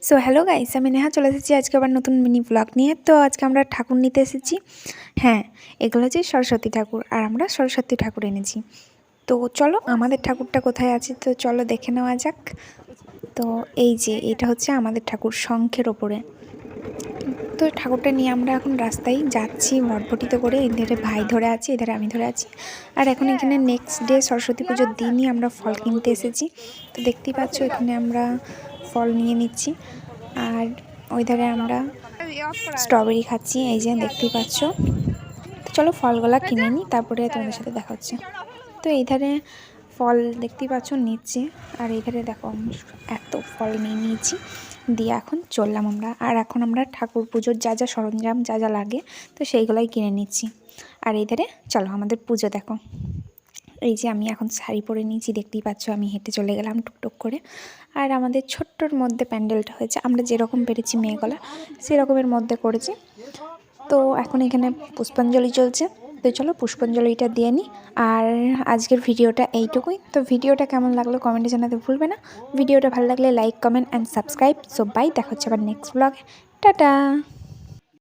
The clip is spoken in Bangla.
সো হ্যালো গাইস, আমি নেহা চলে এসেছি আজকে আবার নতুন মিনি ব্লগ নিয়ে। তো আজকে আমরা ঠাকুর নিতে এসেছি। হ্যাঁ, এগুলো হচ্ছে সরস্বতী ঠাকুর, আর আমরা সরস্বতী ঠাকুর এনেছি। তো চলো আমাদের ঠাকুরটা কোথায় আছে, তো চলো দেখে নেওয়া যাক। তো এই যে এটা হচ্ছে আমাদের ঠাকুর, শঙ্খের ওপরে। তো ঠাকুরটা নিয়ে আমরা এখন রাস্তায় যাচ্ছি ভটভটিতে করে। এধারে ভাই ধরে আছে, এধারে আমি ধরে আছি। আর এখন এখানে নেক্সট ডে সরস্বতী পুজোর দিনই আমরা ফল কিনতে এসেছি। তো দেখতেই পাচ্ছ এখানে আমরা ফল নিয়ে নিচ্ছি। আর ওই ধারে আমরা স্ট্রবেরি খাচ্ছি, এই যে দেখতেই পাচ্ছ। তো চলো ফলগুলা কিনে নিই, তারপরে তোমাদের সাথে দেখা হচ্ছে। তো এই ধারে ফল দেখতেই পাচ্ছ নিচ্ছি, আর এই ধারে দেখো এত ফল নিয়ে নিয়েছি। দিয়ে এখন চললাম আমরা। আর এখন আমরা ঠাকুর পুজোর যা যা সরঞ্জাম যা যা লাগে তো সেইগুলাই কিনে নিচ্ছি। আর এই ধারে চলো আমাদের পুজো দেখো। এই যে আমি এখন শাড়ি পরে নিয়েছি, দেখতেই পাচ্ছ। আমি হেঁটে চলে গেলাম টুকটুক করে। আর আমাদের ছোট্টর মধ্যে প্যান্ডেলটা হয়েছে, আমরা যেরকম পেরেছি মেয়েগুলা সেরকমের মধ্যে করেছি। তো এখন এখানে পুষ্পাঞ্জলি চলছে, তো চলো পুষ্পাঞ্জলিটা দিয়ে নিই। আর আজকের ভিডিওটা এইটুকুই। তো ভিডিওটা কেমন লাগলো কমেন্টে জানাতে ভুলবে না। ভিডিওটা ভালো লাগলে like, comment and subscribe. So bye, দেখা হচ্ছে আবার নেক্সট ব্লগে। টাটা।